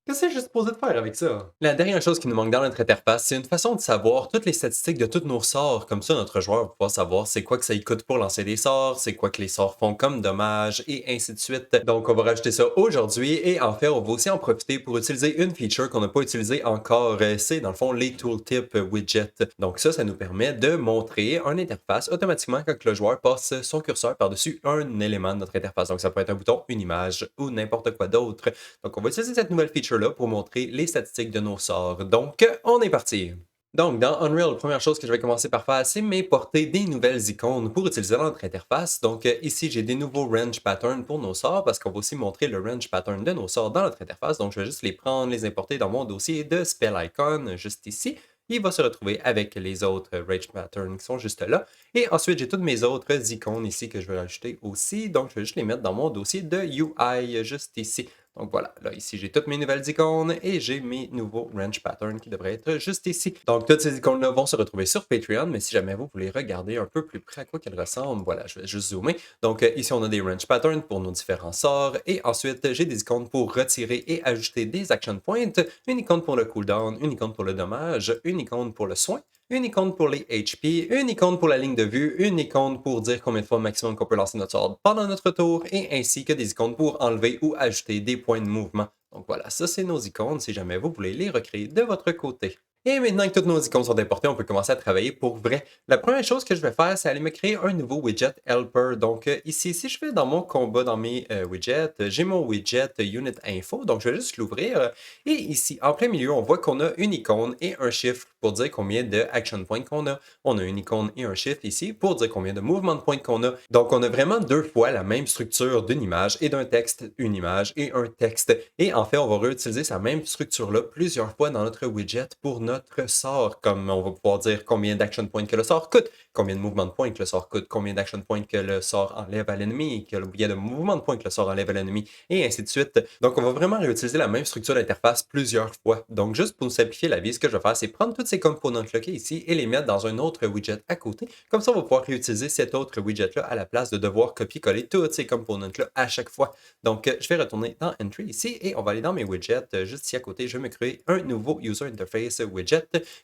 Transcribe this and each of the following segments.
Qu'est-ce que je suis supposé de faire avec ça? La dernière chose qui nous manque dans notre interface, c'est une façon de savoir toutes les statistiques de tous nos sorts. Comme ça, notre joueur va pouvoir savoir c'est quoi que ça lui coûte pour lancer des sorts, c'est quoi que les sorts font comme dommages, et ainsi de suite. Donc, on va rajouter ça aujourd'hui, et en fait, on va aussi en profiter pour utiliser une feature qu'on n'a pas utilisée encore. C'est, dans le fond, les tooltip widgets. Donc ça nous permet de montrer une interface automatiquement quand le joueur passe son curseur par-dessus un élément de notre interface. Donc, ça peut être un bouton, une image ou n'importe quoi d'autre. Donc, on va utiliser cette nouvelle feature-là pour montrer les statistiques de nos sorts. Donc, on est parti! Donc, dans Unreal, la première chose que je vais commencer par faire, c'est m'importer des nouvelles icônes pour utiliser dans notre interface. Donc, ici, j'ai des nouveaux range patterns pour nos sorts parce qu'on va aussi montrer le range pattern de nos sorts dans notre interface. Donc, je vais juste les prendre, les importer dans mon dossier de Spell Icon, juste ici. Il va se retrouver avec les autres range patterns qui sont juste là. Et ensuite, j'ai toutes mes autres icônes ici que je vais rajouter aussi. Donc, je vais juste les mettre dans mon dossier de UI, juste ici. Donc voilà, là ici j'ai toutes mes nouvelles icônes et j'ai mes nouveaux range patterns qui devraient être juste ici. Donc toutes ces icônes-là vont se retrouver sur Patreon, mais si jamais vous voulez regarder un peu plus près à quoi qu'elles ressemblent, voilà, je vais juste zoomer. Donc ici on a des range patterns pour nos différents sorts et ensuite j'ai des icônes pour retirer et ajouter des action points, une icône pour le cooldown, une icône pour le dommage, une icône pour le soin, une icône pour les HP, une icône pour la ligne de vue, une icône pour dire combien de fois maximum qu'on peut lancer notre sort pendant notre tour, et ainsi que des icônes pour enlever ou ajouter des points de mouvement. Donc voilà, ça c'est nos icônes si jamais vous voulez les recréer de votre côté. Et maintenant que toutes nos icônes sont importées, on peut commencer à travailler pour vrai. La première chose que je vais faire, c'est aller me créer un nouveau widget helper. Donc ici, si je vais dans mon combat, dans mes widgets, j'ai mon widget unit info. Donc je vais juste l'ouvrir. Et ici, en plein milieu, on voit qu'on a une icône et un chiffre pour dire combien de action points qu'on a. On a une icône et un chiffre ici pour dire combien de mouvement de points qu'on a. Donc on a vraiment deux fois la même structure d'une image et d'un texte, une image et un texte. Et en fait, on va réutiliser sa même structure-là plusieurs fois dans notre widget pour notre sort, comme on va pouvoir dire combien d'action points que le sort coûte, combien de mouvements de points que le sort coûte, combien d'action points que le sort enlève à l'ennemi, combien de mouvements de points que le sort enlève à l'ennemi, et ainsi de suite. Donc, on va vraiment réutiliser la même structure d'interface plusieurs fois. Donc, juste pour nous simplifier la vie, ce que je vais faire, c'est prendre tous ces composants-là ici et les mettre dans un autre widget à côté. Comme ça, on va pouvoir réutiliser cet autre widget-là à la place de devoir copier-coller tous ces composants-là à chaque fois. Donc, je vais retourner dans Entry ici et on va aller dans mes widgets. Juste ici à côté, je vais me créer un nouveau User Interface widget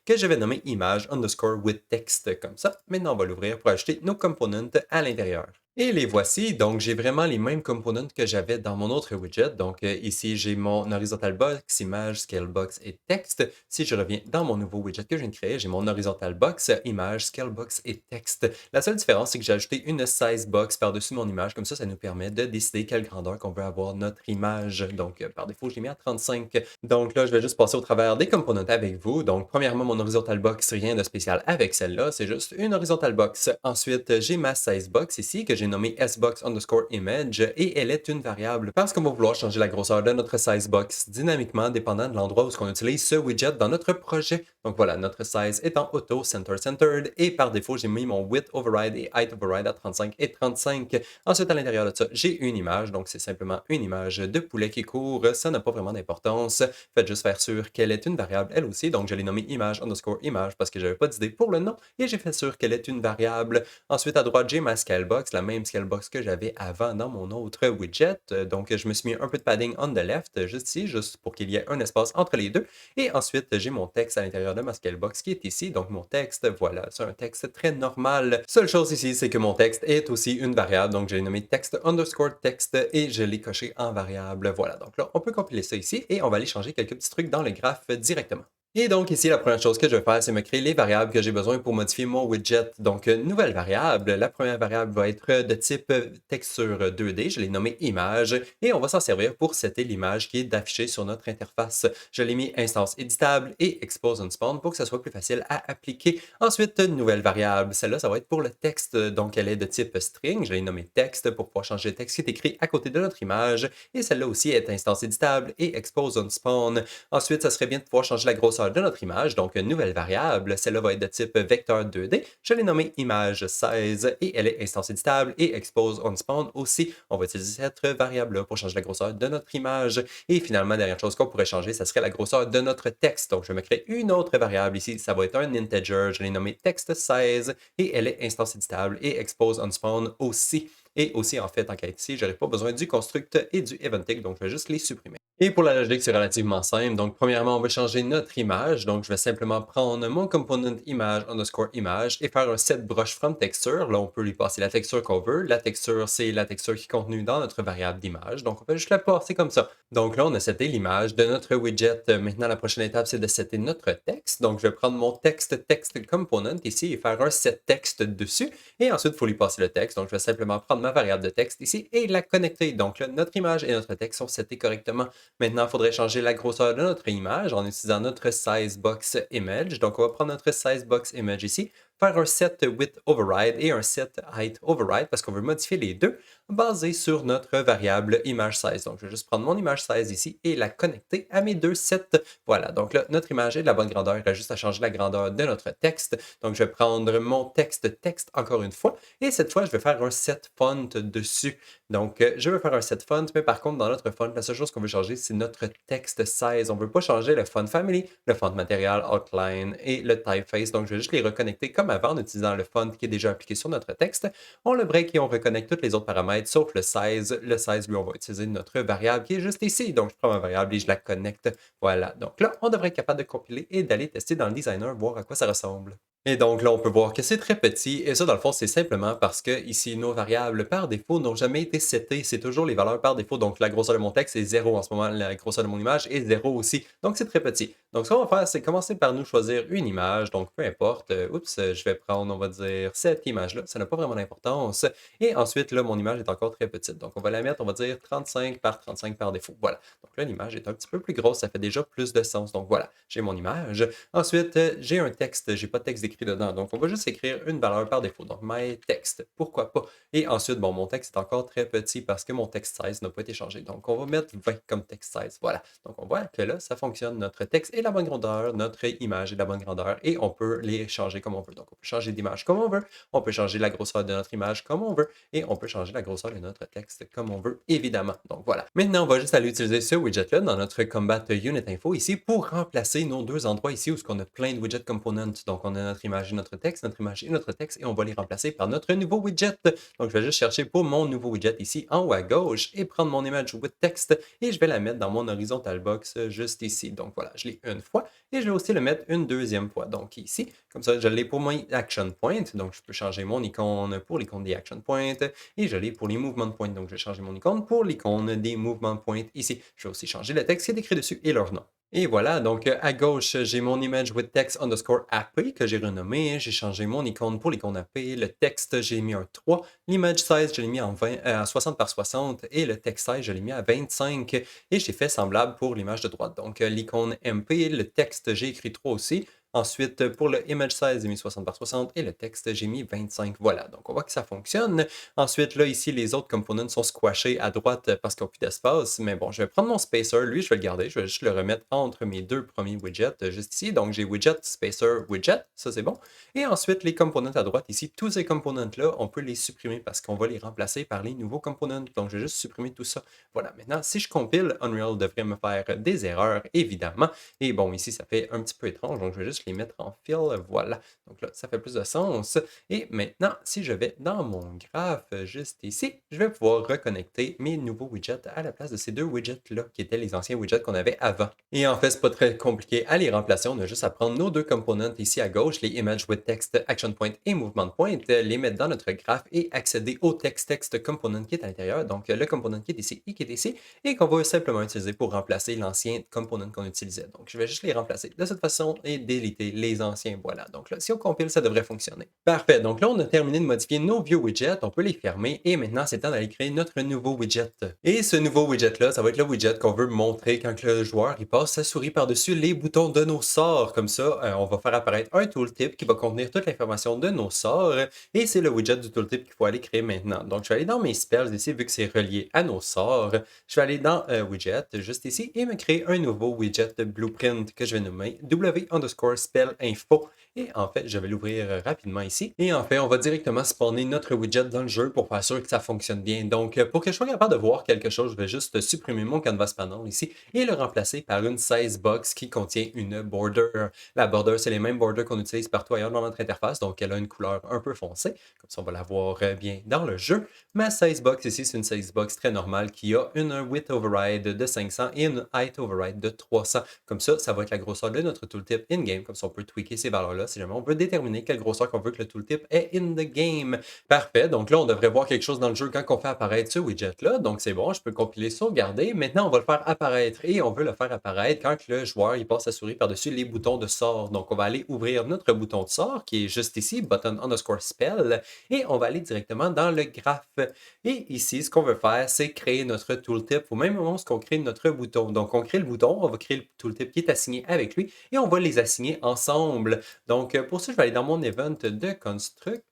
que je vais nommer image underscore with text comme ça. Maintenant, on va l'ouvrir pour ajouter nos components à l'intérieur. Et les voici, donc j'ai vraiment les mêmes components que j'avais dans mon autre widget. Donc ici, j'ai mon horizontal box, image, scale box et texte. Si je reviens dans mon nouveau widget que je viens de créer, j'ai mon horizontal box, image, scale box et texte. La seule différence, c'est que j'ai ajouté une size box par-dessus mon image. Comme ça nous permet de décider quelle grandeur qu'on veut avoir notre image. Donc par défaut, je l'ai mis à 35. Donc là, je vais juste passer au travers des components avec vous. Donc premièrement, mon horizontal box, rien de spécial avec celle-là. C'est juste une horizontal box. Ensuite, j'ai ma size box ici que j'ai nommée sbox underscore image et elle est une variable parce qu'on va vouloir changer la grosseur de notre size box dynamiquement dépendant de l'endroit où on utilise ce widget dans notre projet. Donc voilà, notre size est en auto centered et par défaut, j'ai mis mon width override et height override à 35 et 35. Ensuite, à l'intérieur de ça, j'ai une image, donc c'est simplement une image de poulet qui court. Ça n'a pas vraiment d'importance. Faites juste faire sûr qu'elle est une variable elle aussi. Donc je l'ai nommée image underscore image parce que j'avais pas d'idée pour le nom et j'ai fait sûr qu'elle est une variable. Ensuite, à droite, j'ai ma scalebox, la même scalebox que j'avais avant dans mon autre widget. Donc, je me suis mis un peu de padding on the left, juste ici, juste pour qu'il y ait un espace entre les deux. Et ensuite, j'ai mon texte à l'intérieur de ma scalebox qui est ici. Donc, mon texte, voilà, c'est un texte très normal. Seule chose ici, c'est que mon texte est aussi une variable. Donc, j'ai nommé texte underscore texte et je l'ai coché en variable. Voilà, donc là, on peut compiler ça ici et on va aller changer quelques petits trucs dans le graphe directement. Et donc ici, la première chose que je vais faire, c'est me créer les variables que j'ai besoin pour modifier mon widget. Donc, nouvelle variable. La première variable va être de type texture 2D. Je l'ai nommée image et on va s'en servir pour setter l'image qui est affichée sur notre interface. Je l'ai mis instance éditable et expose on spawn pour que ce soit plus facile à appliquer. Ensuite, nouvelle variable. Celle-là, ça va être pour le texte. Donc, elle est de type string. Je l'ai nommée texte pour pouvoir changer le texte qui est écrit à côté de notre image. Et celle-là aussi est instance éditable et expose on spawn. Ensuite, ça serait bien de pouvoir changer la grosseur de notre image, donc une nouvelle variable. Celle-là va être de type vecteur 2D. Je l'ai nommée image 16 et elle est instance éditable et expose on spawn aussi. On va utiliser cette variable-là pour changer la grosseur de notre image. Et finalement, dernière chose qu'on pourrait changer, ça serait la grosseur de notre texte. Donc, je vais me créer une autre variable ici. Ça va être un integer. Je l'ai nommé text 16 et elle est instance éditable et expose on spawn aussi. Et aussi, en fait, en cas ici, je n'aurai pas besoin du construct et du eventic, donc je vais juste les supprimer. Et pour la logique, c'est relativement simple. Donc, premièrement, on va changer notre image. Donc, je vais simplement prendre mon component image underscore image et faire un set brush from texture. Là, on peut lui passer la texture qu'on veut. La texture, c'est la texture qui est contenue dans notre variable d'image. Donc, on peut juste la passer comme ça. Donc là, on a seté l'image de notre widget. Maintenant, la prochaine étape, c'est de setter notre texte. Donc, je vais prendre mon texte component ici et faire un set texte dessus. Et ensuite, il faut lui passer le texte. Donc, je vais simplement prendre ma variable de texte ici et la connecter. Donc, là, notre image et notre texte sont setés correctement. Maintenant, il faudrait changer la grosseur de notre image en utilisant notre size box image. Donc, on va prendre notre size box image ici, faire un set width override et un set height override parce qu'on veut modifier les deux basé sur notre variable image size. Donc, je vais juste prendre mon image size ici et la connecter à mes deux sets. Voilà, donc là, notre image est de la bonne grandeur. Il a juste à changer la grandeur de notre texte. Donc, je vais prendre mon texte encore une fois et cette fois, je vais faire un set font dessus. Donc, je vais faire un set font, mais par contre, dans notre font, la seule chose qu'on veut changer, c'est notre text size. On ne veut pas changer le font family, le font matériel, outline et le typeface. Donc, je vais juste les reconnecter comme avant en utilisant le font qui est déjà appliqué sur notre texte. On le break et on reconnecte tous les autres paramètres sauf le size. Le size, lui, on va utiliser notre variable qui est juste ici. Donc, je prends ma variable et je la connecte. Voilà. Donc là, on devrait être capable de compiler et d'aller tester dans le designer, voir à quoi ça ressemble. Et donc là, on peut voir que c'est très petit, et ça, dans le fond, c'est simplement parce que ici, nos variables par défaut n'ont jamais été setées. C'est toujours les valeurs par défaut. Donc, la grosseur de mon texte est 0 en ce moment, la grosseur de mon image est 0 aussi. Donc, c'est très petit. Donc, ce qu'on va faire, c'est commencer par nous choisir une image. Donc, peu importe. Je vais prendre, on va dire, cette image-là. Ça n'a pas vraiment d'importance. Et ensuite, là, mon image est encore très petite. Donc, on va la mettre, on va dire, 35 par 35 par défaut. Voilà. Donc là, l'image est un petit peu plus grosse. Ça fait déjà plus de sens. Donc, voilà. J'ai mon image. Ensuite, j'ai un texte. J'ai pas de texte écrit dedans. Donc, on va juste écrire une valeur par défaut. Donc, my text. Pourquoi pas? Et ensuite, bon, mon texte est encore très petit parce que mon text size n'a pas été changé. Donc, on va mettre 20 comme text size. Voilà. Donc, on voit que là, ça fonctionne. Notre texte est de la bonne grandeur. Notre image est de la bonne grandeur. Et on peut les changer comme on veut. Donc, on peut changer d'image comme on veut. On peut changer la grosseur de notre image comme on veut. Et on peut changer la grosseur de notre texte comme on veut, évidemment. Donc, voilà. Maintenant, on va juste aller utiliser ce widget-là dans notre Combat Unit Info ici pour remplacer nos deux endroits ici où on a plein de widget components. Donc, on a notre image et notre texte, et on va les remplacer par notre nouveau widget. Donc, je vais juste chercher pour mon nouveau widget ici en haut à gauche et prendre mon image with text et je vais la mettre dans mon horizontal box juste ici. Donc, voilà, je l'ai une fois et je vais aussi le mettre une deuxième fois. Donc, ici, comme ça, je l'ai pour mon action point. Donc, je peux changer mon icône pour l'icône des action points et je l'ai pour les movement points. Donc, je vais changer mon icône pour l'icône des movement points ici. Je vais aussi changer le texte qui est écrit dessus et leur nom. Et voilà, donc à gauche, j'ai mon image with text underscore AP que j'ai renommé. J'ai changé mon icône pour l'icône AP. Le texte, j'ai mis un 3. L'image size, je l'ai mis à 60 par 60. Et le text size, je l'ai mis à 25. Et j'ai fait semblable pour l'image de droite. Donc l'icône MP, le texte, j'ai écrit 3 aussi. Ensuite, pour le image size, j'ai mis 60 par 60 et le texte, j'ai mis 25. Voilà, donc on voit que ça fonctionne. Ensuite, là, ici, les autres components sont squashés à droite parce qu'ils n'ont plus d'espace. Mais bon, je vais prendre mon spacer. Lui, je vais le garder. Je vais juste le remettre entre mes deux premiers widgets juste ici. Donc, j'ai widget, spacer, widget. Ça, c'est bon. Et ensuite, les components à droite ici, tous ces components-là, on peut les supprimer parce qu'on va les remplacer par les nouveaux components. Donc, je vais juste supprimer tout ça. Voilà. Maintenant, si je compile, Unreal devrait me faire des erreurs, évidemment. Et bon, ici, ça fait un petit peu étrange. Donc, je vais juste les mettre en fill. Voilà. Donc là, ça fait plus de sens. Et maintenant, si je vais dans mon graphe juste ici, je vais pouvoir reconnecter mes nouveaux widgets à la place de ces deux widgets-là, qui étaient les anciens widgets qu'on avait avant. Et en fait, c'est pas très compliqué à les remplacer. On a juste à prendre nos deux components ici à gauche, les Image with Text, Action Point et Movement Point, les mettre dans notre graphe et accéder au text component qui est à l'intérieur. Donc, le component qui est ici et qui est ici, et qu'on va simplement utiliser pour remplacer l'ancien component qu'on utilisait. Donc, je vais juste les remplacer de cette façon et déliter les anciens. Voilà. Donc là, si on compile, ça devrait fonctionner. Parfait. Donc là, on a terminé de modifier nos vieux widgets. On peut les fermer. Et maintenant, c'est temps d'aller créer notre nouveau widget. Et ce nouveau widget-là, ça va être le widget qu'on veut montrer quand le joueur il passe sa souris par-dessus les boutons de nos sorts. Comme ça, on va faire apparaître un tooltip qui va contenir toute l'information de nos sorts. Et c'est le widget du tooltip qu'il faut aller créer maintenant. Donc, je vais aller dans mes spells ici, vu que c'est relié à nos sorts. Je vais aller dans widget, juste ici, et me créer un nouveau widget blueprint que je vais nommer W underscore spell info. Et en fait, je vais l'ouvrir rapidement ici. Et en fait, on va directement spawner notre widget dans le jeu pour faire sûr que ça fonctionne bien. Donc, pour que je sois capable de voir quelque chose, je vais juste supprimer mon canvas panel ici et le remplacer par une size box qui contient une border. La border, c'est les mêmes borders qu'on utilise partout ailleurs dans notre interface, donc elle a une couleur un peu foncée. Comme ça, on va la voir bien dans le jeu. Ma size box ici, c'est une size box très normale qui a une width override de 500 et une height override de 300. Comme ça va être la grosseur de notre tooltip in-game. Comme ça, on peut tweaker ces valeurs-là si jamais on veut déterminer quelle grosseur qu'on veut que le tooltip ait in the game. Parfait. Donc là, on devrait voir quelque chose dans le jeu quand on fait apparaître ce widget-là. Donc c'est bon, je peux compiler, sauvegarder. Maintenant, on va le faire apparaître et on veut le faire apparaître quand le joueur il passe sa souris par-dessus les boutons de sort. Donc on va aller ouvrir notre bouton de sort qui est juste ici, button underscore spell, et on va aller directement dans le graphe. Et ici, ce qu'on veut faire, c'est créer notre tooltip au même moment qu'on crée notre bouton. Donc on crée le bouton, on va créer le tooltip qui est assigné avec lui et on va les assigner ensemble. Donc pour ça, je vais aller dans mon event de construct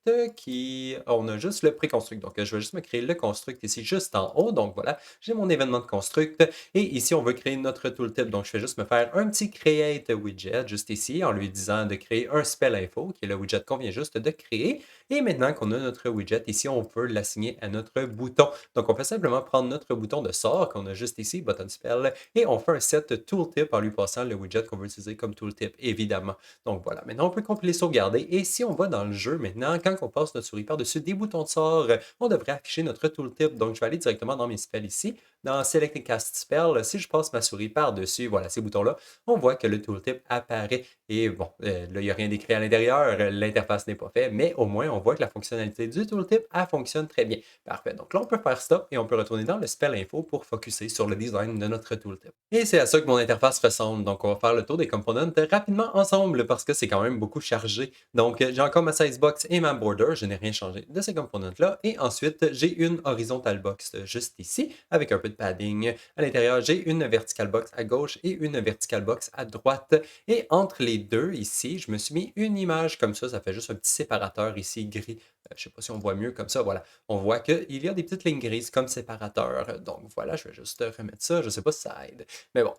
on a juste le pré-construct. Donc je vais juste me créer le construct ici juste en haut. Donc voilà, j'ai mon événement de construct et ici on veut créer notre tooltip. Donc je vais juste me faire un petit create widget juste ici en lui disant de créer un spell info qui est le widget qu'on vient juste de créer. Et maintenant qu'on a notre widget ici, on peut l'assigner à notre bouton. Donc on fait simplement prendre notre bouton de sort qu'on a juste ici, button spell, et on fait un set tooltip en lui passant le widget qu'on veut utiliser comme tooltip, évidemment. Donc voilà, maintenant on peut compiler, sauvegarder. Et si on va dans le jeu maintenant, quand on passe notre souris par-dessus des boutons de sort, on devrait afficher notre tooltip. Donc je vais aller directement dans mes spells ici. Dans Select and Cast Spell, si je passe ma souris par-dessus, voilà, ces boutons-là, on voit que le tooltip apparaît. Et bon, là, il n'y a rien d'écrit à l'intérieur, l'interface n'est pas faite, mais au moins, on voit que la fonctionnalité du tooltip, elle fonctionne très bien. Parfait. Donc là, on peut faire stop et on peut retourner dans le spell info pour focuser sur le design de notre tooltip. Et c'est à ça que mon interface ressemble. Donc, on va faire le tour des components rapidement ensemble parce que c'est quand même beaucoup chargé. Donc, j'ai encore ma size box et ma border. Je n'ai rien changé de ces components-là. Et ensuite, j'ai une horizontal box juste ici avec un peu de padding. À l'intérieur, j'ai une vertical box à gauche et une vertical box à droite. Et entre les deux, ici, je me suis mis une image comme ça fait juste un petit séparateur ici gris. Je ne sais pas si on voit mieux comme ça, voilà. On voit qu'il y a des petites lignes grises comme séparateur. Donc voilà, je vais juste remettre ça. Je ne sais pas si ça aide. Mais bon,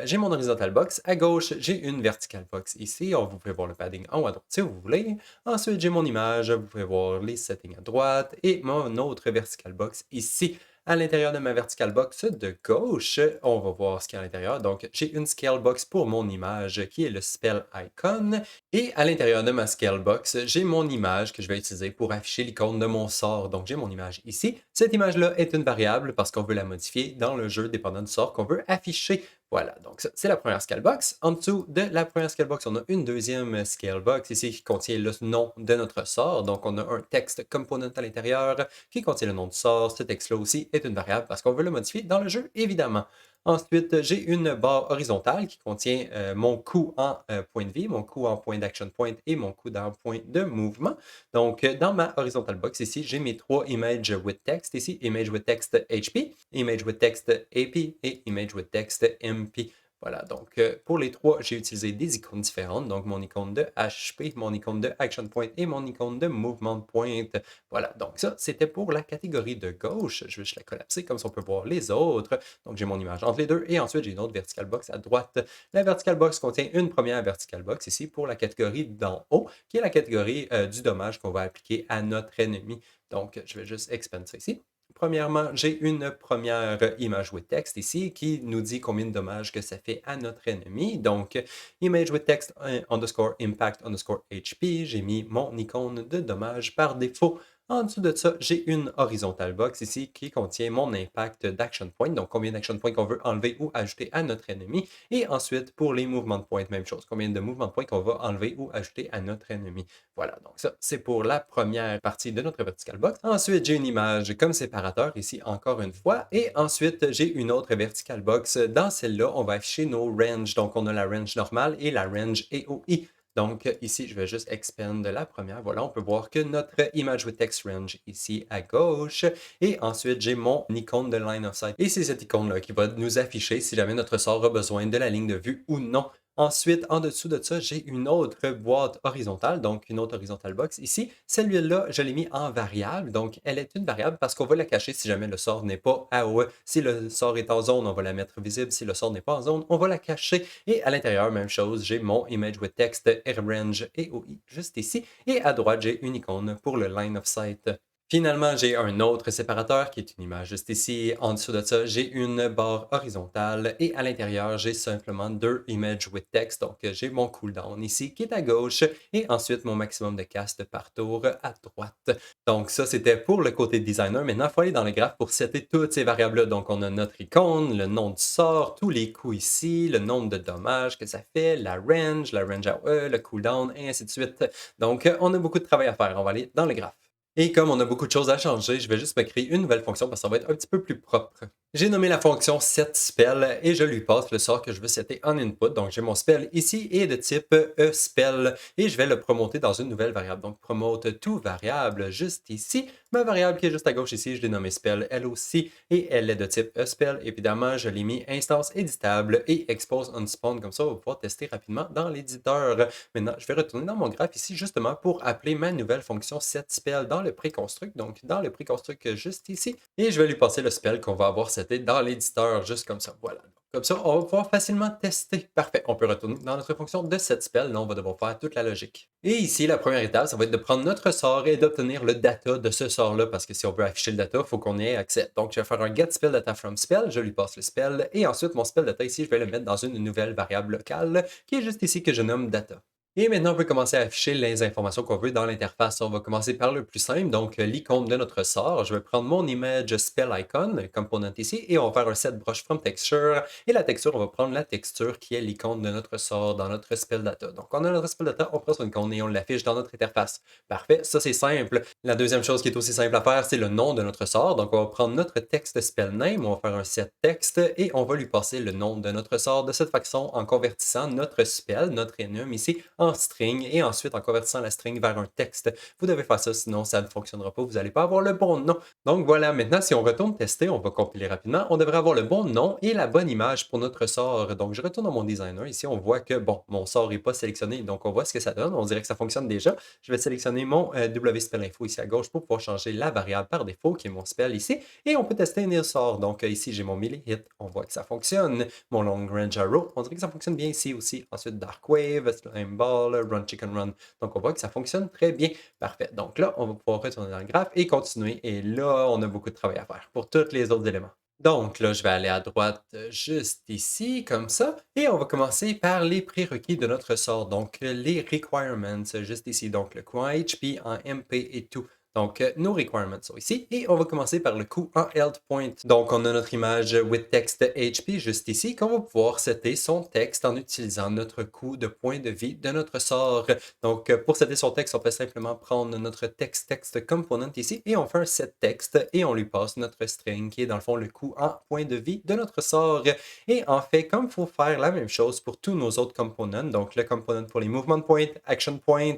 j'ai mon horizontal box. À gauche, j'ai une vertical box ici. Vous pouvez voir le padding en haut à droite si vous voulez. Ensuite, j'ai mon image. Vous pouvez voir les settings à droite et mon autre vertical box ici. À l'intérieur de ma vertical box de gauche, on va voir ce qu'il y a à l'intérieur. Donc, j'ai une scale box pour mon image qui est le spell icon. Et à l'intérieur de ma scale box, j'ai mon image que je vais utiliser pour afficher l'icône de mon sort. Donc, j'ai mon image ici. Cette image-là est une variable parce qu'on veut la modifier dans le jeu dépendant du sort qu'on veut afficher. Voilà, donc ça, c'est la première scale box. En dessous de la première scale box, on a une deuxième scale box ici qui contient le nom de notre sort. Donc, on a un text component à l'intérieur qui contient le nom du sort. Ce texte-là aussi est une variable parce qu'on veut le modifier dans le jeu, évidemment. Ensuite, j'ai une barre horizontale qui contient mon coût en point de vie, mon coût en point d'action point et mon coût en point de mouvement. Donc, dans ma horizontal box ici, j'ai mes trois images with text ici, image with text HP, image with text AP et image with text MP. Voilà, donc pour les trois, j'ai utilisé des icônes différentes. Donc, mon icône de HP, mon icône de Action Point et mon icône de Movement Point. Voilà, donc ça, c'était pour la catégorie de gauche. Je vais juste la collapser comme ça on peut voir les autres. Donc, j'ai mon image entre les deux et ensuite, j'ai une autre vertical box à droite. La vertical box contient une première vertical box ici pour la catégorie d'en haut, qui est la catégorie du dommage qu'on va appliquer à notre ennemi. Donc, je vais juste expand ça ici. Premièrement, j'ai une première image with text ici qui nous dit combien de dommages que ça fait à notre ennemi. Donc, image with text underscore impact underscore HP, j'ai mis mon icône de dommage par défaut. En dessous de ça, j'ai une horizontal box ici qui contient mon impact d'action point, donc combien d'action points qu'on veut enlever ou ajouter à notre ennemi. Et ensuite, pour les mouvements de point, même chose, combien de mouvements de point qu'on va enlever ou ajouter à notre ennemi. Voilà, donc ça, c'est pour la première partie de notre vertical box. Ensuite, j'ai une image comme séparateur ici encore une fois. Et ensuite, j'ai une autre vertical box. Dans celle-là, on va afficher nos ranges. Donc, on a la range normale et la range AOE. Donc, ici, je vais juste expand la première. Voilà, on peut voir que notre image with text range ici à gauche. Et ensuite, j'ai mon icône de line of sight. Et c'est cette icône-là qui va nous afficher si jamais notre sort a besoin de la ligne de vue ou non. Ensuite, en dessous de ça, j'ai une autre boîte horizontale, donc une autre horizontal box ici. Celle-là, je l'ai mis en variable, donc elle est une variable parce qu'on va la cacher si jamais le sort n'est pas AOE. Si le sort est en zone, on va la mettre visible. Si le sort n'est pas en zone, on va la cacher. Et à l'intérieur, même chose, j'ai mon image with text, range et OI juste ici. Et à droite, j'ai une icône pour le line of sight. Finalement, j'ai un autre séparateur qui est une image juste ici. En dessous de ça, j'ai une barre horizontale et à l'intérieur, j'ai simplement deux images with text. Donc, j'ai mon cooldown ici qui est à gauche et ensuite mon maximum de cast par tour à droite. Donc, ça, c'était pour le côté designer. Maintenant, il faut aller dans le graphe pour setter toutes ces variables-là. Donc, on a notre icône, le nom du sort, tous les coups ici, le nombre de dommages que ça fait, la range AOE, le cooldown et ainsi de suite. Donc, on a beaucoup de travail à faire. On va aller dans le graphe. Et comme on a beaucoup de choses à changer, je vais juste me créer une nouvelle fonction parce que ça va être un petit peu plus propre. J'ai nommé la fonction setSpell et je lui passe le sort que je veux setter en input. Donc j'ai mon spell ici et de type spell et je vais le promoter dans une nouvelle variable. Donc promote to variable juste ici. Ma variable qui est juste à gauche ici, je l'ai nommée spell elle aussi et elle est de type spell. Évidemment, je l'ai mis instance éditable et expose on spawn comme ça, on va pouvoir tester rapidement dans l'éditeur. Maintenant, je vais retourner dans mon graphe ici justement pour appeler ma nouvelle fonction setSpell dans le préconstruct. Donc dans le préconstruct juste ici et je vais lui passer le spell qu'on va avoir seté dans l'éditeur juste comme ça. Voilà. Comme ça, on va pouvoir facilement tester. Parfait. On peut retourner dans notre fonction de setSpell. Là, on va devoir faire toute la logique. Et ici, la première étape, ça va être de prendre notre sort et d'obtenir le data de ce sort-là, parce que si on veut afficher le data, il faut qu'on ait accès. Donc, je vais faire un get spell data from spell, je lui passe le spell, et ensuite, mon spell data ici, je vais le mettre dans une nouvelle variable locale, qui est juste ici que je nomme data. Et maintenant, on peut commencer à afficher les informations qu'on veut dans l'interface. On va commencer par le plus simple, donc l'icône de notre sort. Je vais prendre mon image spell icon, component ici, et on va faire un set brush from texture. Et la texture, on va prendre la texture qui est l'icône de notre sort dans notre spell data. Donc, on a notre spell data, on prend son icône et on l'affiche dans notre interface. Parfait, ça c'est simple. La deuxième chose qui est aussi simple à faire, c'est le nom de notre sort. Donc, on va prendre notre texte spell name, on va faire un set text et on va lui passer le nom de notre sort de cette façon en convertissant notre spell, notre enum ici, en string et ensuite en convertissant la string vers un texte. Vous devez faire ça, sinon ça ne fonctionnera pas, vous n'allez pas avoir le bon nom. Donc voilà, maintenant si on retourne tester, on va compiler rapidement, on devrait avoir le bon nom et la bonne image pour notre sort. Donc je retourne dans mon designer, ici on voit que bon, mon sort n'est pas sélectionné, donc on voit ce que ça donne, on dirait que ça fonctionne déjà. Je vais sélectionner mon WSpellInfo ici à gauche pour pouvoir changer la variable par défaut qui est mon spell ici et on peut tester un sort. Donc ici j'ai mon melee hit, on voit que ça fonctionne. Mon long range arrow, on dirait que ça fonctionne bien ici aussi. Ensuite Dark Wave, Slime Ball, Run Chicken Run. Donc, on voit que ça fonctionne très bien. Parfait. Donc là, on va pouvoir retourner dans le graphe et continuer. Et là, on a beaucoup de travail à faire pour tous les autres éléments. Donc là, je vais aller à droite juste ici, comme ça. Et on va commencer par les prérequis de notre sort. Donc, les requirements, juste ici. Donc, le coût en HP, en MP et tout. Donc, nos requirements sont ici. Et on va commencer par le coût en health point. Donc, on a notre image with text HP juste ici, qu'on va pouvoir setter son texte en utilisant notre coût de points de vie de notre sort. Donc, pour setter son texte, on peut simplement prendre notre text component ici et on fait un set text et on lui passe notre string qui est dans le fond le coût en points de vie de notre sort. Et en fait, comme il faut faire la même chose pour tous nos autres components, donc le component pour les movement points, action point,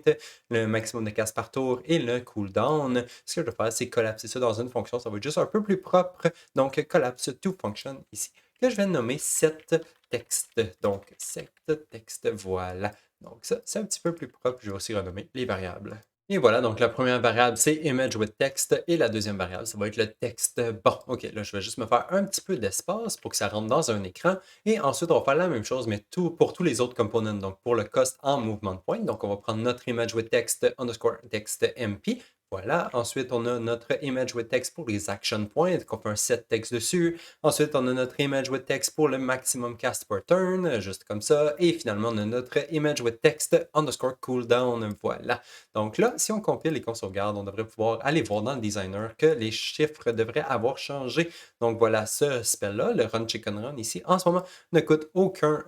le maximum de casse par tour et le cooldown. Ce que je vais faire, c'est collapser ça dans une fonction. Ça va être juste un peu plus propre. Donc, collapse to function ici, que je vais nommer set text. Donc, set text, voilà. Donc, ça, c'est un petit peu plus propre. Je vais aussi renommer les variables. Et voilà, donc la première variable, c'est image with text. Et la deuxième variable, ça va être le texte. Bon, OK, là, je vais juste me faire un petit peu d'espace pour que ça rentre dans un écran. Et ensuite, on va faire la même chose, mais tout pour tous les autres components. Donc, pour le cost en movement point, donc on va prendre notre image with text underscore text MP. Voilà. Ensuite, on a notre image with text pour les action points, qu'on fait un set text dessus. Ensuite, on a notre image with text pour le maximum cast per turn, juste comme ça. Et finalement, on a notre image with text underscore cooldown. Voilà. Donc là, si on compile et qu'on sauvegarde, on devrait pouvoir aller voir dans le designer que les chiffres devraient avoir changé. Donc voilà, ce spell-là, le Run Chicken Run ici, en ce moment, ne coûte aucun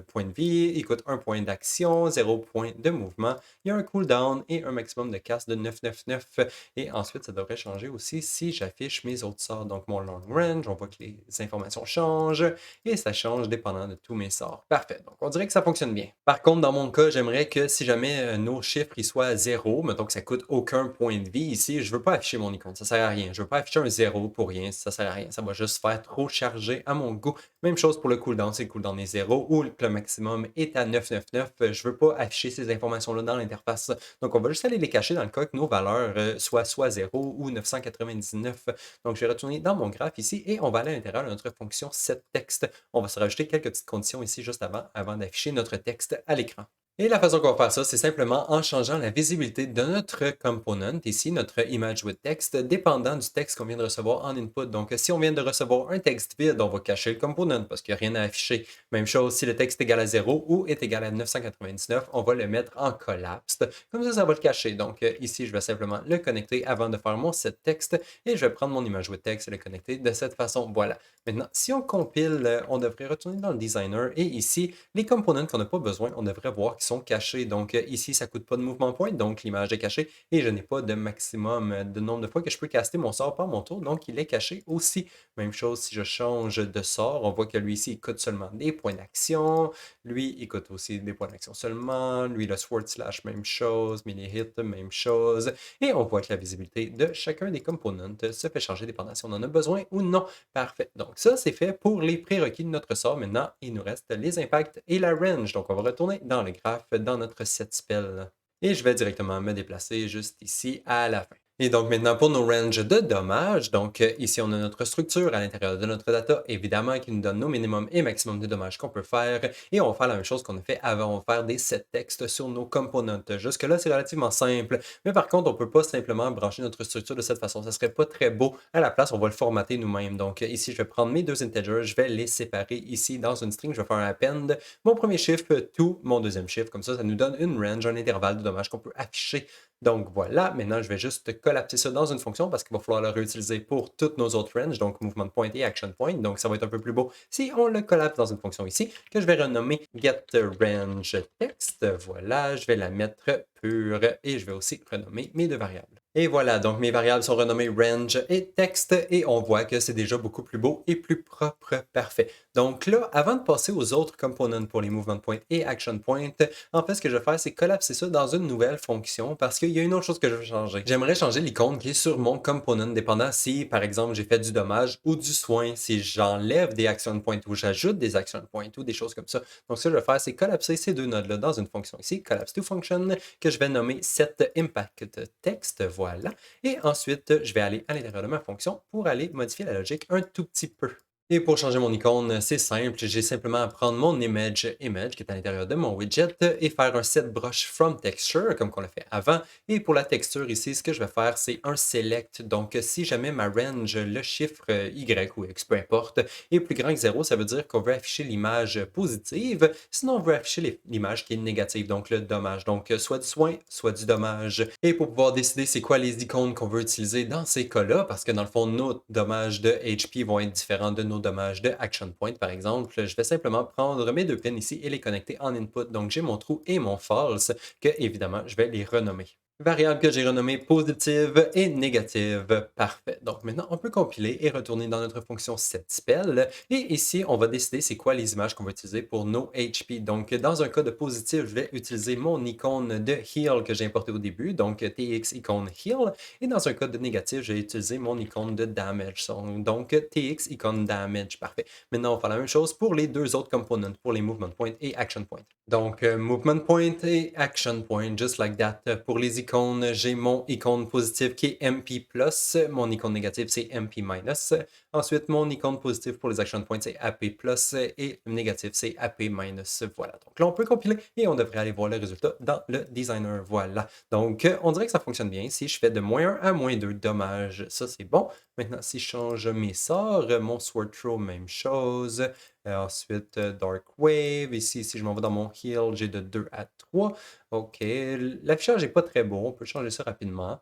point de vie. Il coûte 1 point d'action, 0 point de mouvement. Il y a un cooldown et un maximum de cast de 999 9. Et ensuite, ça devrait changer aussi si j'affiche mes autres sorts. Donc, mon long range, on voit que les informations changent et ça change dépendant de tous mes sorts. Parfait. Donc, on dirait que ça fonctionne bien. Par contre, dans mon cas, j'aimerais que si jamais nos chiffres ils soient à 0, mettons que ça coûte aucun point de vie ici, je ne veux pas afficher mon icône. Ça sert à rien. Je ne veux pas afficher un 0 pour rien. Ça sert à rien. Ça va juste faire trop chargé à mon goût. Même chose pour le cooldown. Si le cooldown est 0 ou que le maximum est à 999, je ne veux pas afficher ces informations-là dans l'interface. Donc, on va juste aller les cacher dans le cas que nos valeurs soient soit 0 ou 999. Donc, je vais retourner dans mon graphe ici et on va aller à l'intérieur de notre fonction setText. On va se rajouter quelques petites conditions ici juste avant d'afficher notre texte à l'écran. Et la façon qu'on va faire ça, c'est simplement en changeant la visibilité de notre component, ici notre image with text, dépendant du texte qu'on vient de recevoir en input. Donc, si on vient de recevoir un texte vide, on va cacher le component parce qu'il n'y a rien à afficher. Même chose, si le texte est égal à 0 ou est égal à 999, on va le mettre en collapsed. Comme ça va le cacher. Donc, ici, je vais simplement le connecter avant de faire mon set texte et je vais prendre mon image with text et le connecter de cette façon. Voilà. Maintenant, si on compile, on devrait retourner dans le designer et ici, les components qu'on n'a pas besoin, on devrait voir qu'ils sont cachés. Donc ici, ça ne coûte pas de mouvement point, donc l'image est cachée et je n'ai pas de maximum de nombre de fois que je peux caster mon sort par mon tour, donc il est caché aussi. Même chose si je change de sort, on voit que lui ici, il coûte seulement des points d'action. Lui, il coûte aussi des points d'action seulement. Lui, le sword slash, même chose. Melee hit, même chose. Et on voit que la visibilité de chacun des components se fait changer dépendant si on en a besoin ou non. Parfait. Donc ça, c'est fait pour les prérequis de notre sort. Maintenant, il nous reste les impacts et la range. Donc on va retourner dans le graphe, dans notre set spell. Et je vais directement me déplacer juste ici à la fin. Et donc maintenant pour nos ranges de dommages, donc ici on a notre structure à l'intérieur de notre data, évidemment qui nous donne nos minimum et maximum de dommages qu'on peut faire. Et on va faire la même chose qu'on a fait avant, on va faire des set textes sur nos components. Jusque-là, c'est relativement simple, mais par contre, on ne peut pas simplement brancher notre structure de cette façon. Ça ne serait pas très beau. À la place, on va le formater nous-mêmes. Donc ici, je vais prendre mes deux integers, je vais les séparer ici dans une string, je vais faire un append, mon premier chiffre to mon deuxième chiffre. Comme ça nous donne une range, un intervalle de dommages qu'on peut afficher. Donc voilà, maintenant je vais juste collapser ça dans une fonction parce qu'il va falloir le réutiliser pour toutes nos autres ranges, donc movement point et action point. Donc ça va être un peu plus beau si on le collapse dans une fonction ici que je vais renommer getRangeText. Voilà, je vais la mettre pure et je vais aussi renommer mes deux variables. Et voilà, donc mes variables sont renommées range et text et on voit que c'est déjà beaucoup plus beau et plus propre. Parfait. Donc là, avant de passer aux autres components pour les movement point et action point, en fait, ce que je vais faire, c'est collapser ça dans une nouvelle fonction parce qu'il y a une autre chose que je veux changer. J'aimerais changer l'icône qui est sur mon component, dépendant si, par exemple, j'ai fait du dommage ou du soin, si j'enlève des action points ou j'ajoute des action points ou des choses comme ça. Donc, ce que je vais faire, c'est collapser ces deux nodes-là dans une fonction ici, collapse to function, que je vais nommer setImpactText, voilà. Et ensuite, je vais aller à l'intérieur de ma fonction pour aller modifier la logique un tout petit peu. Et pour changer mon icône, c'est simple, j'ai simplement à prendre mon image qui est à l'intérieur de mon widget et faire un set brush from texture comme on l'a fait avant. Et pour la texture ici, ce que je vais faire, c'est un select. Donc, si jamais ma range, le chiffre Y ou X, peu importe, est plus grand que 0, ça veut dire qu'on veut afficher l'image positive. Sinon, on veut afficher l'image qui est négative, donc le dommage. Donc, soit du soin, soit du dommage. Et pour pouvoir décider c'est quoi les icônes qu'on veut utiliser dans ces cas-là, parce que dans le fond, nos dommages de HP vont être différents de nos dommages de action point, par exemple, je vais simplement prendre mes deux pins ici et les connecter en input. Donc, j'ai mon true et mon false que, évidemment, je vais les renommer. Variable que j'ai renommée positive et négative. Parfait. Donc maintenant, on peut compiler et retourner dans notre fonction setSpell. Et ici, on va décider c'est quoi les images qu'on va utiliser pour nos HP. Donc, dans un cas de positif, je vais utiliser mon icône de heal que j'ai importé au début, donc TX icône heal. Et dans un cas de négatif, je vais utiliser mon icône de damage. Donc, TX icône damage. Parfait. Maintenant, on va faire la même chose pour les deux autres components, pour les movement point et action point. Donc, movement point et action point, just like that. Pour les icônes, j'ai mon icône positive qui est MP+, mon icône négative c'est MP-. Ensuite, mon icône positive pour les action points c'est AP+, et le négatif c'est AP-. Voilà. Donc là, on peut compiler et on devrait aller voir le résultat dans le designer. Voilà. Donc, on dirait que ça fonctionne bien. Si je fais de -1 à -2, dommage, ça c'est bon. Maintenant, si je change mes sorts, mon sword throw, même chose. Ensuite, Dark Wave. Ici, si je m'en vais dans mon heal, j'ai de 2 à 3. OK. L'affichage n'est pas très beau. On peut changer ça rapidement.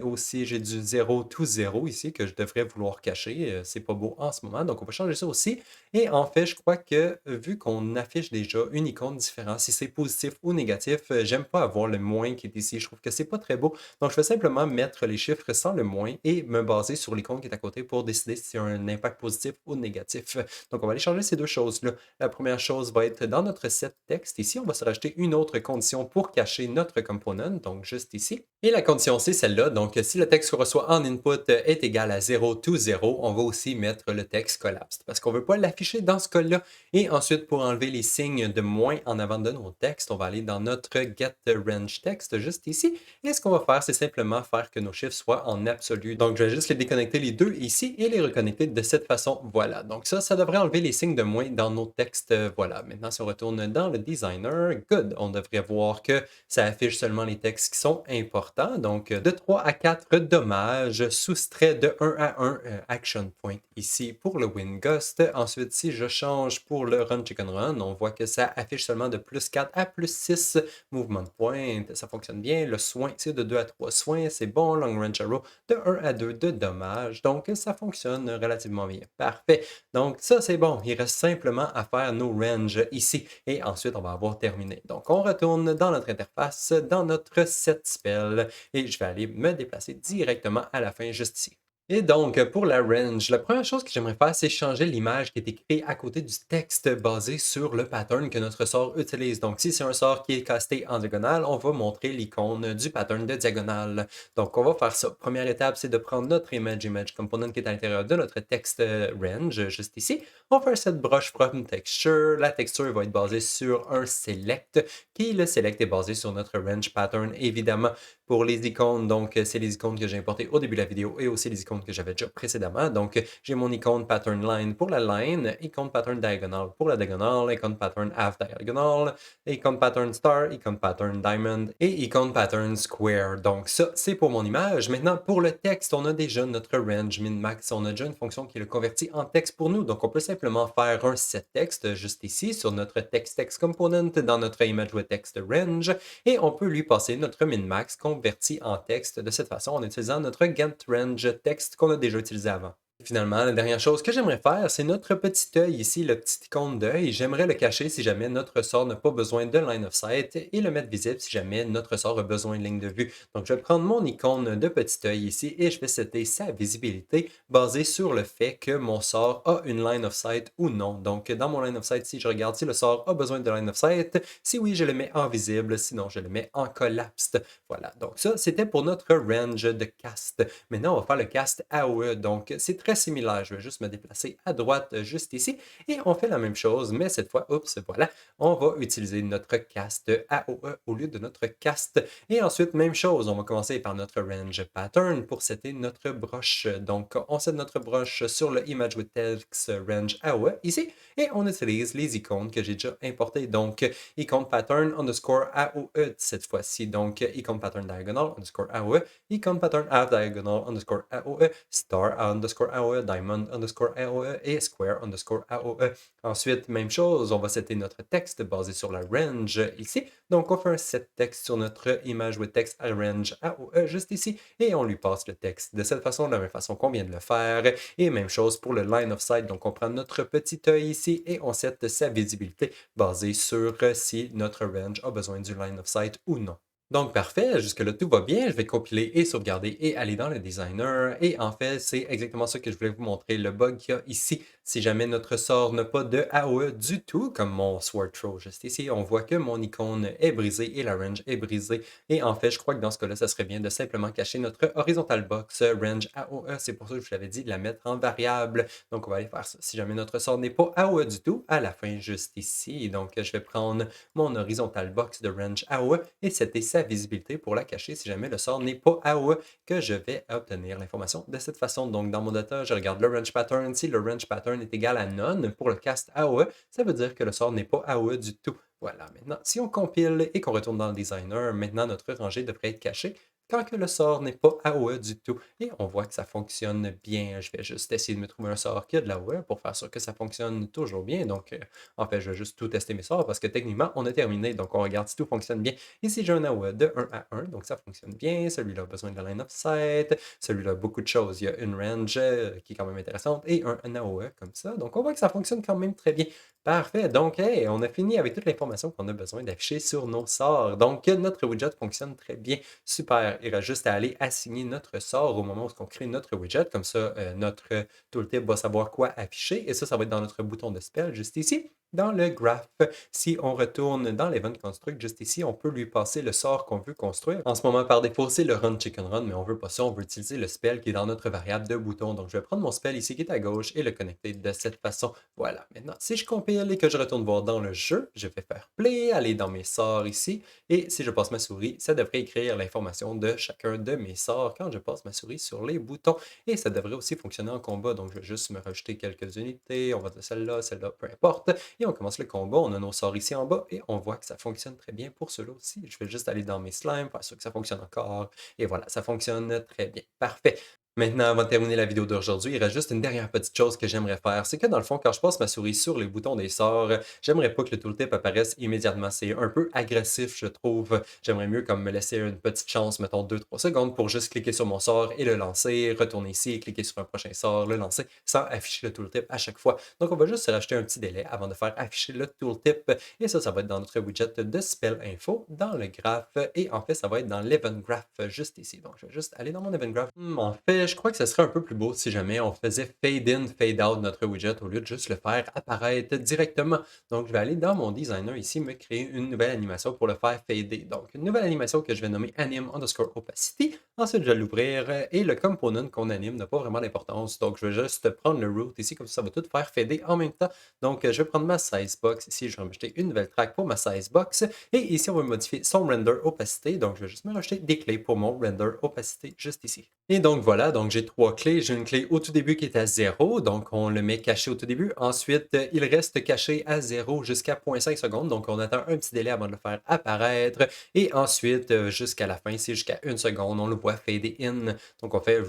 Aussi, j'ai du 0 to 0 ici que je devrais vouloir cacher. C'est pas beau en ce moment, donc on va changer ça aussi. Et en fait, je crois que vu qu'on affiche déjà une icône différente, si c'est positif ou négatif, j'aime pas avoir le moins qui est ici. Je trouve que c'est pas très beau. Donc, je vais simplement mettre les chiffres sans le moins et me baser sur l'icône qui est à côté pour décider si y a un impact positif ou négatif. Donc, on va aller changer ces deux choses-là. La première chose va être dans notre set texte. Ici, on va se rajouter une autre condition pour cacher notre component, donc juste ici. Et la condition, c'est celle-là. Donc, si le texte qu'on reçoit en input est égal à 0 to 0, on va aussi mettre le texte collapsed parce qu'on ne veut pas l'afficher dans ce cas-là. Et ensuite, pour enlever les signes de moins en avant de nos textes, on va aller dans notre get range text juste ici. Et ce qu'on va faire, c'est simplement faire que nos chiffres soient en absolu. Donc, je vais juste les déconnecter les deux ici et les reconnecter de cette façon. Voilà. Donc, ça devrait enlever les signes de moins dans nos textes. Voilà. Maintenant, si on retourne dans le designer, good. On devrait voir que ça affiche seulement les textes qui sont importants. Donc, de 3 à 4 dommages, soustrait de 1 à 1 action point ici pour le Wingust. Ensuite, si je change pour le Run Chicken Run, on voit que ça affiche seulement de plus 4 à plus 6 mouvement de pointe. Ça fonctionne bien. Le soin, c'est de 2 à 3 soins. C'est bon. Long Range Arrow de 1 à 2 de dommages. Donc, ça fonctionne relativement bien. Parfait. Donc, ça, c'est bon. Il reste simplement à faire nos ranges ici. Et ensuite, on va avoir terminé. Donc, on retourne dans notre interface, dans notre set spell. Et je vais aller me déplacer directement à la fin, juste ici. Et donc, pour la range, la première chose que j'aimerais faire, c'est changer l'image qui est écrite à côté du texte basé sur le pattern que notre sort utilise. Donc, si c'est un sort qui est casté en diagonale, on va montrer l'icône du pattern de diagonale. Donc, on va faire ça. Première étape, c'est de prendre notre image component qui est à l'intérieur de notre texte range, juste ici. On va faire cette brush from texture. La texture va être basée sur un select, qui le select est basé sur notre range pattern, évidemment. Pour les icônes, donc c'est les icônes que j'ai importées au début de la vidéo et aussi les icônes que j'avais déjà précédemment. Donc, j'ai mon icône pattern line pour la line, icône pattern diagonal pour la diagonale, icône pattern half diagonal, icône pattern star, icône pattern diamond et icône pattern square. Donc, ça, c'est pour mon image. Maintenant, pour le texte, on a déjà notre range min-max. On a déjà une fonction qui le convertit en texte pour nous. Donc, on peut simplement faire un set text juste ici sur notre text component dans notre image with text range et on peut lui passer notre min-max converti en texte de cette façon en utilisant notre get range text qu'on a déjà utilisé avant. Finalement, la dernière chose que j'aimerais faire, c'est notre petit œil ici, le petit icône d'œil. J'aimerais le cacher si jamais notre sort n'a pas besoin de line of sight et le mettre visible si jamais notre sort a besoin de ligne de vue. Donc, je vais prendre mon icône de petit œil ici et je vais setter sa visibilité basée sur le fait que mon sort a une line of sight ou non. Donc, dans mon line of sight, si je regarde si le sort a besoin de line of sight, si oui, je le mets en visible, sinon je le mets en collapsed. Voilà, donc ça, c'était pour notre range de cast. Maintenant, on va faire le cast AOE. Donc, c'est très similaire. Je vais juste me déplacer à droite, juste ici. Et on fait la même chose, mais cette fois, oups, voilà, on va utiliser notre cast AOE au lieu de notre cast. Et ensuite, même chose, on va commencer par notre range pattern pour setter notre broche. Donc, on set notre broche sur le image with text range AOE ici. Et on utilise les icônes que j'ai déjà importées. Donc, icône pattern underscore AOE cette fois-ci. Donc, icône pattern diagonal underscore AOE, icône pattern half diagonal underscore AOE, star underscore AOE, diamond underscore AOE et square underscore AOE. Ensuite, même chose, on va setter notre texte basé sur la range ici. Donc, on fait un set texte sur notre image with text range AOE juste ici et on lui passe le texte de cette façon, de la même façon qu'on vient de le faire. Et même chose pour le line of sight. Donc, on prend notre petit œil ici et on set sa visibilité basée sur si notre range a besoin du line of sight ou non. Donc, parfait, jusque-là, tout va bien. Je vais compiler et sauvegarder et aller dans le designer. Et en fait, c'est exactement ça que je voulais vous montrer, le bug qu'il y a ici. Si jamais notre sort n'a pas de AOE du tout, comme mon Sword Throw juste ici, on voit que mon icône est brisée et la range est brisée. Et en fait, je crois que dans ce cas-là, ça serait bien de simplement cacher notre horizontal box range AOE. C'est pour ça que je vous l'avais dit de la mettre en variable. Donc, on va aller faire ça. Si jamais notre sort n'est pas AOE du tout, à la fin, juste ici. Donc, je vais prendre mon horizontal box de range AOE et setter sa visibilité pour la cacher si jamais le sort n'est pas AOE, que je vais obtenir l'information de cette façon. Donc, dans mon data, je regarde le range pattern. Si le range pattern est égal à none pour le cast AOE, ça veut dire que le sort n'est pas AOE du tout. Voilà, maintenant, si on compile et qu'on retourne dans le designer, maintenant notre rangée devrait être cachée quand que le sort n'est pas AOE du tout. Et on voit que ça fonctionne bien. Je vais juste essayer de me trouver un sort qui a de l'AOE pour faire sûr que ça fonctionne toujours bien. Donc, en fait, je vais juste tout tester mes sorts parce que techniquement, on a terminé. Donc, on regarde si tout fonctionne bien. Ici, j'ai un AOE de 1 à 1, donc ça fonctionne bien. Celui-là a besoin de line of sight. Celui-là a beaucoup de choses. Il y a une range qui est quand même intéressante et un AOE comme ça. Donc, on voit que ça fonctionne quand même très bien. Parfait. Donc, hey, on a fini avec toute l'information qu'on a besoin d'afficher sur nos sorts. Donc, notre widget fonctionne très bien. Super. Il reste juste à aller assigner notre sort au moment où on crée notre widget. Comme ça, notre tooltip va savoir quoi afficher. Et ça va être dans notre bouton de spell juste ici. Dans le graph, si on retourne dans l'event construct, juste ici, on peut lui passer le sort qu'on veut construire. En ce moment, par défaut, c'est le run chicken run, mais on veut pas ça, on veut utiliser le spell qui est dans notre variable de bouton. Donc, je vais prendre mon spell ici qui est à gauche et le connecter de cette façon. Voilà. Maintenant, si je compile et que je retourne voir dans le jeu, je vais faire play, aller dans mes sorts ici, et si je passe ma souris, ça devrait écrire l'information de chacun de mes sorts quand je passe ma souris sur les boutons. Et ça devrait aussi fonctionner en combat. Donc, je vais juste me rajouter quelques unités. On va de celle-là, peu importe. Et on commence le combat, on a nos sorts ici en bas et on voit que ça fonctionne très bien pour ceux-là aussi. Je vais juste aller dans mes slimes, faire sûr que ça fonctionne encore. Et voilà, ça fonctionne très bien. Parfait. Maintenant, avant de terminer la vidéo d'aujourd'hui, il reste juste une dernière petite chose que j'aimerais faire. C'est que dans le fond, quand je passe ma souris sur les boutons des sorts, j'aimerais pas que le tooltip apparaisse immédiatement. C'est un peu agressif, je trouve. J'aimerais mieux comme me laisser une petite chance, mettons 2-3 secondes, pour juste cliquer sur mon sort et le lancer, retourner ici et cliquer sur un prochain sort, le lancer, sans afficher le tooltip à chaque fois. Donc, on va juste se rajouter un petit délai avant de faire afficher le tooltip. Et ça va être dans notre widget de spell info, dans le graphe. Et en fait, ça va être dans l'event graph juste ici. Donc, je vais juste aller dans mon event graph. En fait, je crois que ce serait un peu plus beau si jamais on faisait fade in, fade out notre widget au lieu de juste le faire apparaître directement. Donc, je vais aller dans mon designer ici, me créer une nouvelle animation pour le faire fader. Donc, une nouvelle animation que je vais nommer anim underscore opacity. Ensuite, je vais l'ouvrir et le component qu'on anime n'a pas vraiment d'importance. Donc, je vais juste prendre le root ici, comme ça va tout faire fader en même temps. Donc, je vais prendre ma size box ici, je vais rajouter une nouvelle track pour ma size box. Et ici, on va modifier son render opacité. Donc, je vais juste me rajouter des clés pour mon render opacité juste ici. Et donc, voilà, donc j'ai 3 clés. J'ai une clé au tout début qui est à 0, donc on le met caché au tout début. Ensuite, il reste caché à 0 jusqu'à 0.5 secondes, donc on attend un petit délai avant de le faire apparaître. Et ensuite, jusqu'à la fin, c'est jusqu'à 1 seconde, on le voit fader in. Donc on fait...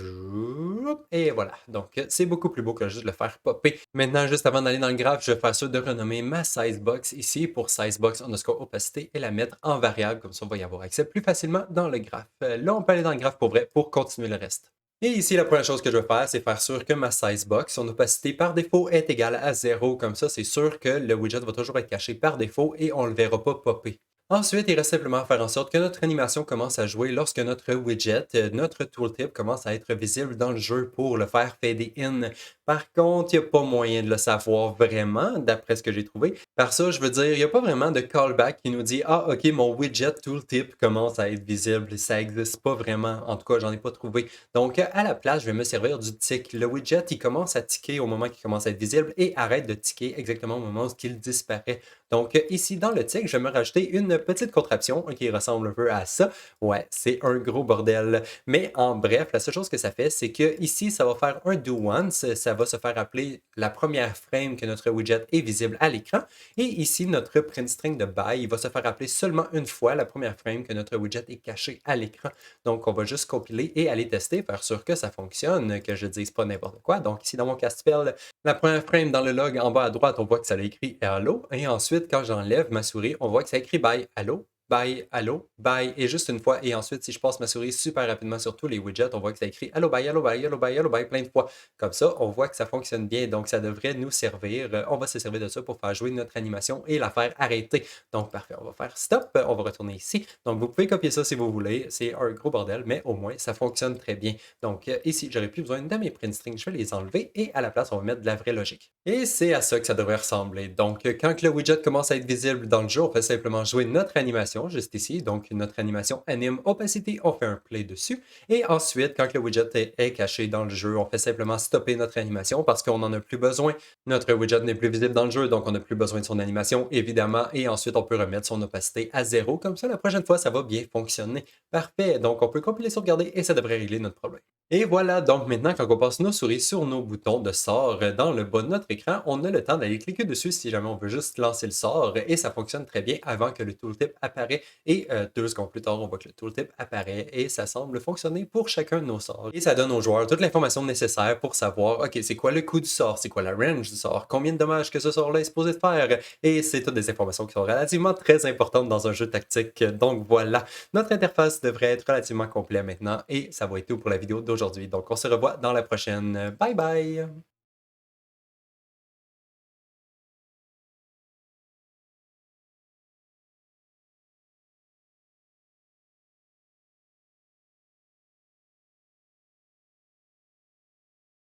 Et voilà, donc c'est beaucoup plus beau que juste le faire popper. Maintenant, juste avant d'aller dans le graphe, je vais faire ça de renommer ma sizebox ici pour sizebox underscore opacité et la mettre en variable, comme ça on va y avoir accès plus facilement dans le graphe. Là, on peut aller dans le graphe pour vrai pour continuer le reste. Et ici, la première chose que je vais faire, c'est faire sûr que ma sizebox, son opacité par défaut est égale à 0. Comme ça, c'est sûr que le widget va toujours être caché par défaut et on ne le verra pas popper. Ensuite, il reste simplement à faire en sorte que notre animation commence à jouer lorsque notre widget, notre tooltip commence à être visible dans le jeu pour le faire fader in. Par contre, il n'y a pas moyen de le savoir vraiment, d'après ce que j'ai trouvé. Par ça, je veux dire, il n'y a pas vraiment de callback qui nous dit ah, ok, mon widget tooltip commence à être visible. Ça n'existe pas vraiment. En tout cas, j'en ai pas trouvé. Donc, à la place, je vais me servir du tick. Le widget, il commence à ticker au moment qu'il commence à être visible et arrête de ticker exactement au moment où il disparaît. Donc, ici, dans le tick, je vais me rajouter une petite contraption qui ressemble un peu à ça. Ouais, c'est un gros bordel. Mais en bref, la seule chose que ça fait, c'est que ici, ça va faire un do once. Ça va se faire appeler la première frame que notre widget est visible à l'écran. Et ici, notre print string de by, il va se faire appeler seulement une fois la première frame que notre widget est caché à l'écran. Donc, on va juste compiler et aller tester, faire sûr que ça fonctionne, que je ne dise pas n'importe quoi. Donc, ici, dans mon cast spell, la première frame dans le log en bas à droite, on voit que ça a écrit hello. Et ensuite, quand j'enlève ma souris, on voit que ça écrit bye, hello, bye, allô, bye, et juste une fois. Et ensuite, si je passe ma souris super rapidement sur tous les widgets, on voit que ça écrit allô, bye, allô, bye, allô, bye, allô, bye, plein de fois. Comme ça, on voit que ça fonctionne bien. Donc, ça devrait nous servir. On va se servir de ça pour faire jouer notre animation et la faire arrêter. Donc, parfait. On va faire stop. On va retourner ici. Donc, vous pouvez copier ça si vous voulez. C'est un gros bordel, mais au moins, ça fonctionne très bien. Donc, ici, j'aurais plus besoin de mes print strings. Je vais les enlever et à la place, on va mettre de la vraie logique. Et c'est à ça que ça devrait ressembler. Donc, quand le widget commence à être visible dans le jeu, on fait simplement jouer notre animation juste ici. Donc, notre animation anime opacity, on fait un play dessus. Et ensuite, quand le widget est caché dans le jeu, on fait simplement stopper notre animation parce qu'on n'en a plus besoin. Notre widget n'est plus visible dans le jeu, donc on n'a plus besoin de son animation, évidemment. Et ensuite, on peut remettre son opacité à 0. Comme ça, la prochaine fois, ça va bien fonctionner. Parfait. Donc, on peut compiler, sauvegarder et ça devrait régler notre problème. Et voilà, donc maintenant, quand on passe nos souris sur nos boutons de sort dans le bas de notre écran, on a le temps d'aller cliquer dessus si jamais on veut juste lancer le sort et ça fonctionne très bien avant que le tooltip apparaît. Et 2 secondes plus tard, on voit que le tooltip apparaît et ça semble fonctionner pour chacun de nos sorts. Et ça donne aux joueurs toute l'information nécessaire pour savoir, OK, c'est quoi le coût du sort, c'est quoi la range du sort, combien de dommages que ce sort-là est supposé de faire. Et c'est toutes des informations qui sont relativement très importantes dans un jeu tactique. Donc voilà, notre interface devrait être relativement complète maintenant et ça va être tout pour la vidéo d'aujourd'hui. Donc on se revoit dans la prochaine. Bye bye!